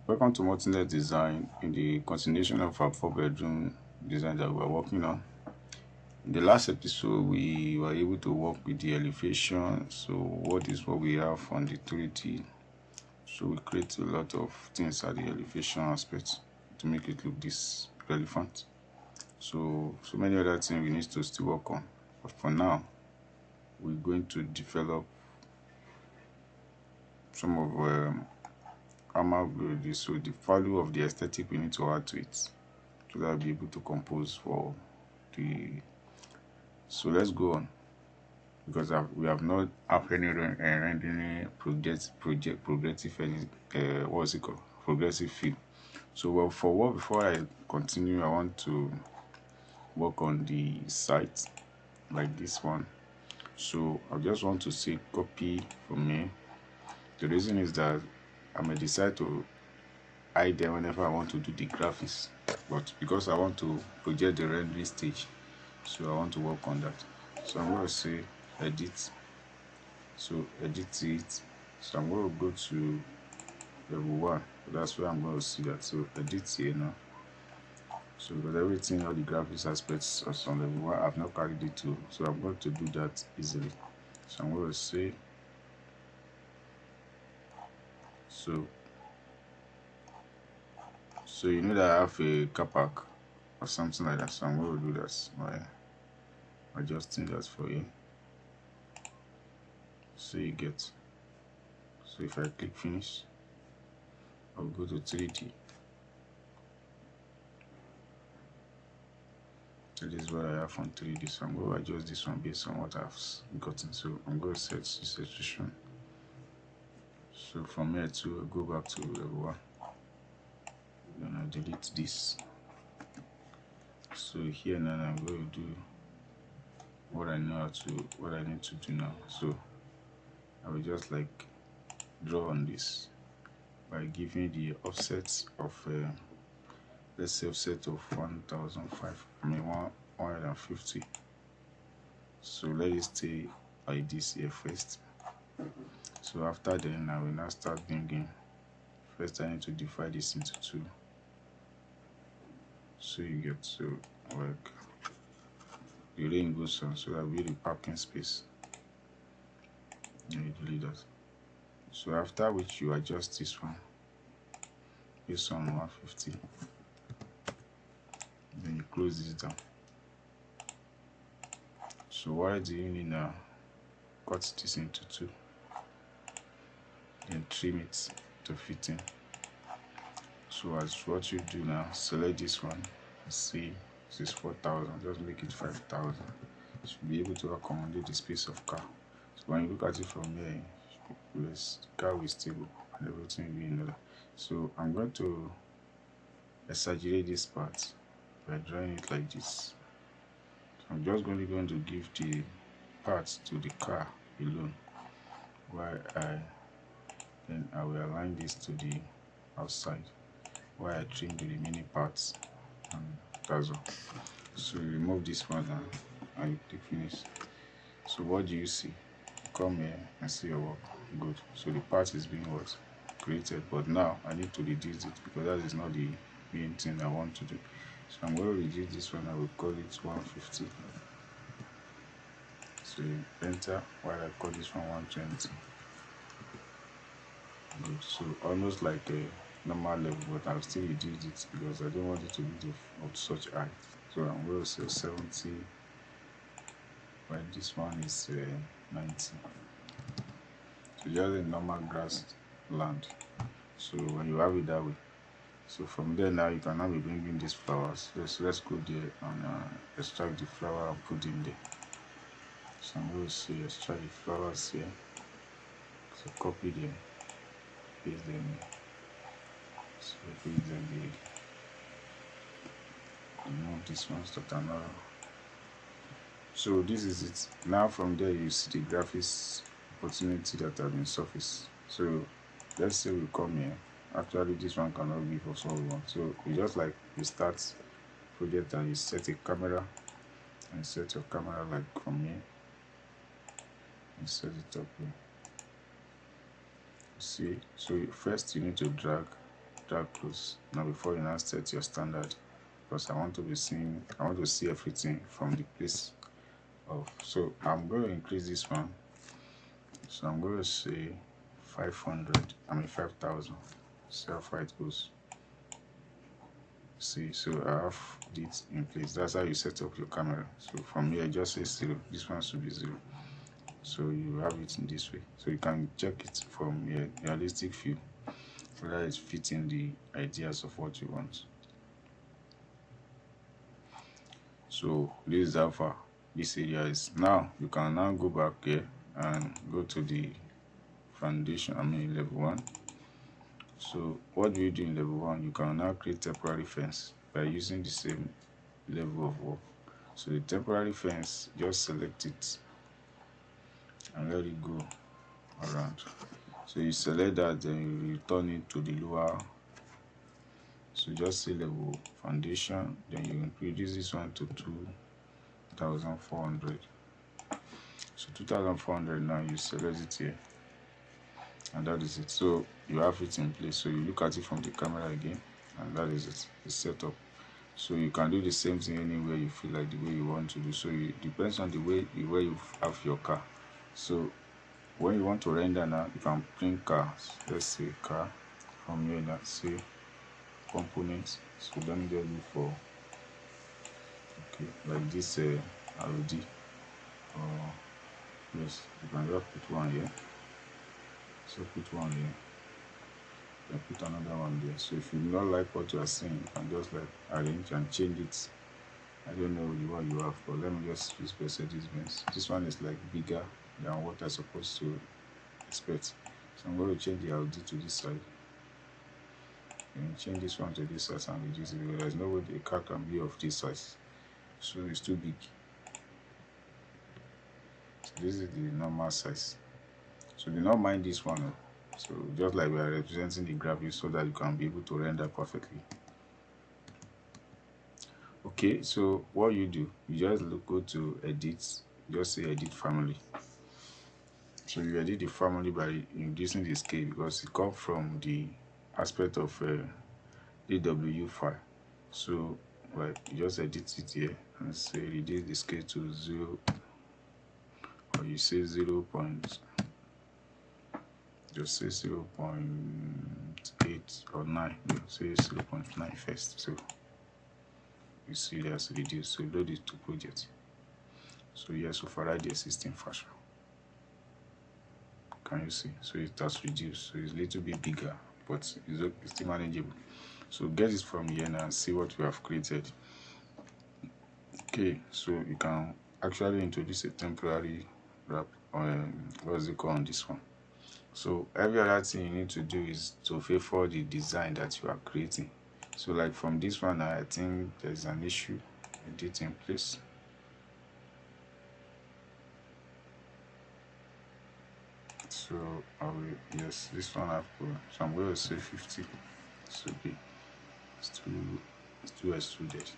Welcome to MODERNIZE design in the continuation of our 4 bedroom design that we are working on. In the last episode, we were able to work with the elevation. So what is what we have on the 3D? So we create a lot of things at the elevation aspect to make it look this relevant. So many other things we need to still work on. But for now, we're going to develop some of so the value of the aesthetic we need to add to it, so that I'll be able to compose for the. So let's go on, because we have not have any rendering progressive what's it called, progressive feel. So before I continue, I want to work on the site like this one. So I just want to say copy from me. The reason is that I may decide to hide them whenever I want to do the graphics, but because I want to project the rendering stage, so I want to work on that. So I'm going to say edit, so edit it. So I'm going to go to level 1, so that's where I'm going to see that. So edit here now. So because everything, all the graphics aspects are on level 1, I've not carried it to, so I'm going to do that easily. So I'm going to say, so you know that I have a car park or something like that, so I'm going to do that by adjusting that for you. So you get, so if I click finish, I'll go to 3D. So this is what I have on 3D. So I'm going to adjust this one based on what I've gotten. So I'm going to set this extrusion. So from here to I'll go back to level 1. Then I delete this. So here now I'm going to do what I need to do now. So I will just like draw on this by giving the offset of let's say offset of 150. So let it stay like this here first. So after then I will now start bringing. First I need to divide this into 2. So you get, so like the lane goes on, so that will be the parking space. And you delete that. So after which you adjust this one based on 150. Then you close this down. So why do you need now? Cut this into 2. Then trim it to fit in. So as what you do now, select this one. See, this is 4,000. Just make it 5,000. You should be able to accommodate the space of car. So when you look at it from here, the car will stable and everything will be in order. So I'm going to exaggerate this part by drawing it like this. So I'm just going to give the parts to the car alone, while then I will align this to the outside, while I trim the remaining parts, and that's all. So you remove this one now and you click finish. So what do you see? Come here and see your work. Good. So the part is being created, but now I need to reduce it because that is not the main thing I want to do. So I'm going to reduce this one. I will call it 150. So enter, while I call this one 120. Good. So almost like a normal level, but I'll still reduce it because I don't want it to be of such height. So I'm going to say 70, while this one is 90. So just a normal grass land. So when you have it that way, so from there now you can now be bringing these flowers. Let's go there and extract the flower and put in there. So I'm going to say extract the flowers here. So copy them, paste them here. So paste them here. Remove this one, start another. So this is it. Now from there you see the graphics opportunity that have been surfaced. So let's say we come here. Actually this one cannot give us what we want. So you just like you start project and you set a camera and set your camera like from here and set it up here. See, so first you need to drag drag close. Now before you now set your standard, because I want to see everything from the place of. So I'm going to increase this one. So I'm going to say 5,000. See how far it goes. See, so I have it in place. That's how you set up your camera. So from here, just say 0. This one should be 0. So you have it in this way. So you can check it from your realistic view, whether it's fitting the ideas of what you want. So this is how far this area is. Now you can now go back here and go to the foundation, level 1. So what do you do in level 1? You can now create temporary fence by using the same level of work. So the temporary fence, just select it and let it go around. So you select that, then you return it to the lower. So just say level foundation, then you reduce this one to 2,400. So 2,400, now you select it here, and that is it. So you have it in place. So you look at it from the camera again, and that is it. It's set up. So you can do the same thing anywhere you feel like, the way you want to do. So it depends on the way you have your car. So when you want to render now, you can print cars. Let's say car. From here now, say components. So let me just look for, okay, like this ROD. Yes, you can just put one here. So put one here, then put another one there. So if you not like what you are seeing, you can just like arrange and change it. I don't know the one you have, but let me just use Mercedes-Benz. This one is like bigger than what I'm supposed to expect. So I'm going to change the Audi to this side. And change this one to this size and reduce it, because there's no way the car can be of this size. So it's too big. So this is the normal size. So do not mind this one. So just like we are representing the graphics so that you can be able to render perfectly. Okay, so what you do, you just go to edit, just say edit family. So you edit the family by reducing the scale, because it comes from the aspect of DW file. So like you just edit it here and say reduce the scale to 0, or you say 0. Just say 0.8 or 9. Say 0.9 first. So you see that's reduced. So load it to project. So yes, so for the existing fashion. Can you see? So it has reduced. So it's a little bit bigger, but it's still manageable. So get it from here now and see what we have created. Okay, so you can actually introduce a temporary wrap what's it called on this one. So every other thing you need to do is to favor the design that you are creating. So like from this one, I think there's an issue. Edit in place. So yes, this one I've put. So I'm going to say 50. So it's too extruded.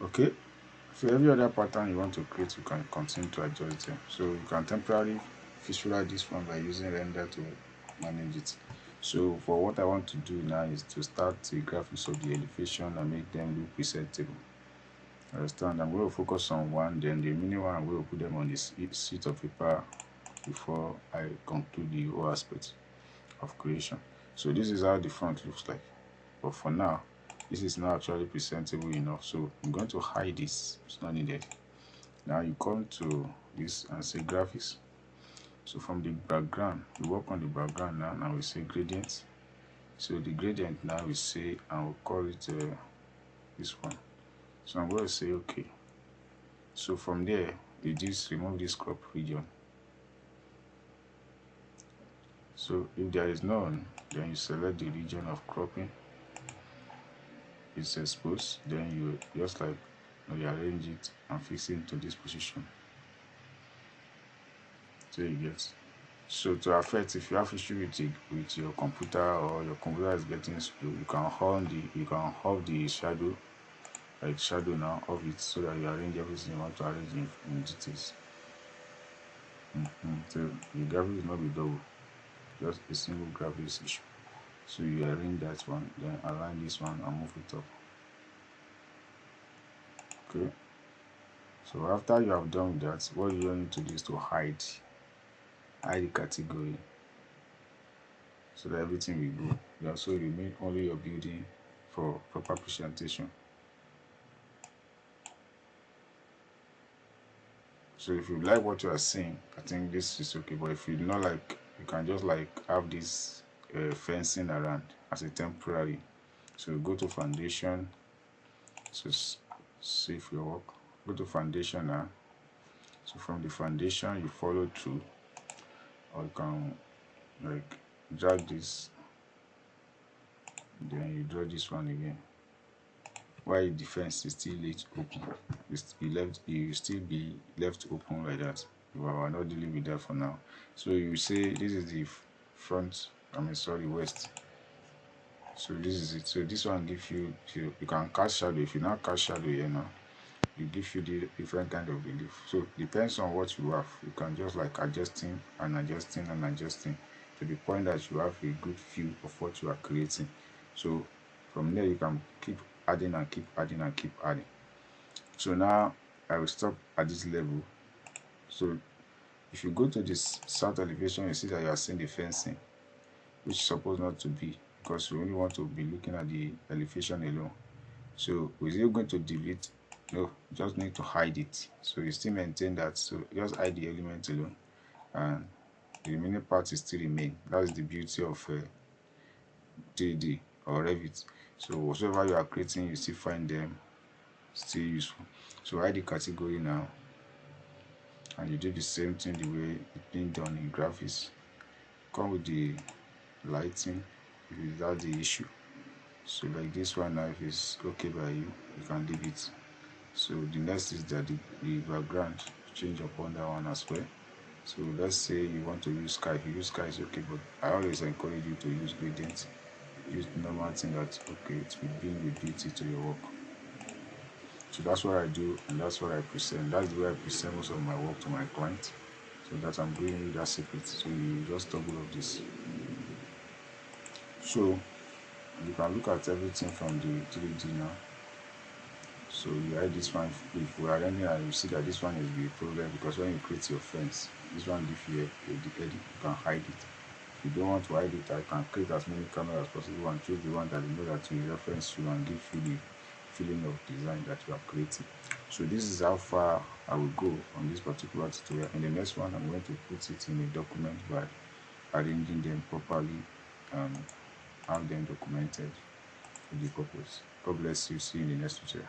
Okay. So every other pattern you want to create, you can continue to adjust them. So you can temporarily visualize this one by using render to manage it. So for what I want to do now is to start the graphics of the elevation and make them look presentable. Understand? I'm going to focus on one, then the mini one I'm going to put them on this sheet of paper before I conclude the whole aspect of creation. So this is how the front looks like. But for now, this is not actually presentable enough. So I'm going to hide this. It's not needed. Now you come to this and say graphics. So from the background, we work on the background now, and we say gradient. So the gradient now we say, and we'll call it this one. So I'm going to say okay. So from there, remove this crop region. So if there is none, then you select the region of cropping. It's exposed, then you just like rearrange it and fix it to this position. So you get. So to affect, if you have issue with your computer, or your computer is getting slow, you can hold the shadow, like shadow now of it, so that you arrange everything you want to arrange in details. So the graphics will not be double, just a single graphics issue. So you arrange that one, then align this one and move it up. Okay, so after you have done that, what you need to do is to hide the category, so that everything will go. You also remain only your building for proper presentation. So if you like what you are seeing, I think this is okay. But if you do not like, you can just like have this fencing around as a temporary. So go to foundation, so save your work, go to foundation now. So from the foundation you follow through, or you can like drag this, then you draw this one again. While the fence is still left open, you still be left open like that. We're not dealing with that for now. So you say this is the front, west. So this is it. So this one gives you can cast shadow. If you now cast shadow here now, it gives you the different kind of relief. So depends on what you have. You can just like adjusting and adjusting and adjusting to the point that you have a good view of what you are creating. So from there you can keep adding and keep adding and keep adding. So now I will stop at this level. So if you go to this south elevation, you see that you are seeing the fencing, which is supposed not to be, because we only want to be looking at the elevation alone. So we're still going to delete. No, just need to hide it. So you still maintain that. So just hide the element alone, and the remaining part is still remain. That's the beauty of 3D or Revit. So whatever you are creating, you still find them still useful. So hide the category now, and you do the same thing the way it's being done in graphics. Come with the lighting without the issue. So like this one now, if it's okay by you, you can leave it. So the next is that the background, change upon that one as well. So let's say you want to use sky. If you use sky, it's okay, but I always encourage you to use gradient. Use the normal thing that's okay, it will bring the beauty to your work. So that's what I do, and that's what I present. That's the way I present most of my work to my clients, so that I'm giving you that secret. So you just double of this. So you can look at everything from the 3D now. So you hide this one. If we are running and you see that this one is the problem, because when you create your fence, this one gives you the edit, you can hide it. If you don't want to hide it, I can create as many cameras as possible and choose the one that you know that will reference you and give you the feeling of design that you are creating. So this is how far I will go on this particular tutorial. In the next one, I'm going to put it in a document by arranging them properly and have them documented for the purpose. God bless you. See you in the next tutorial.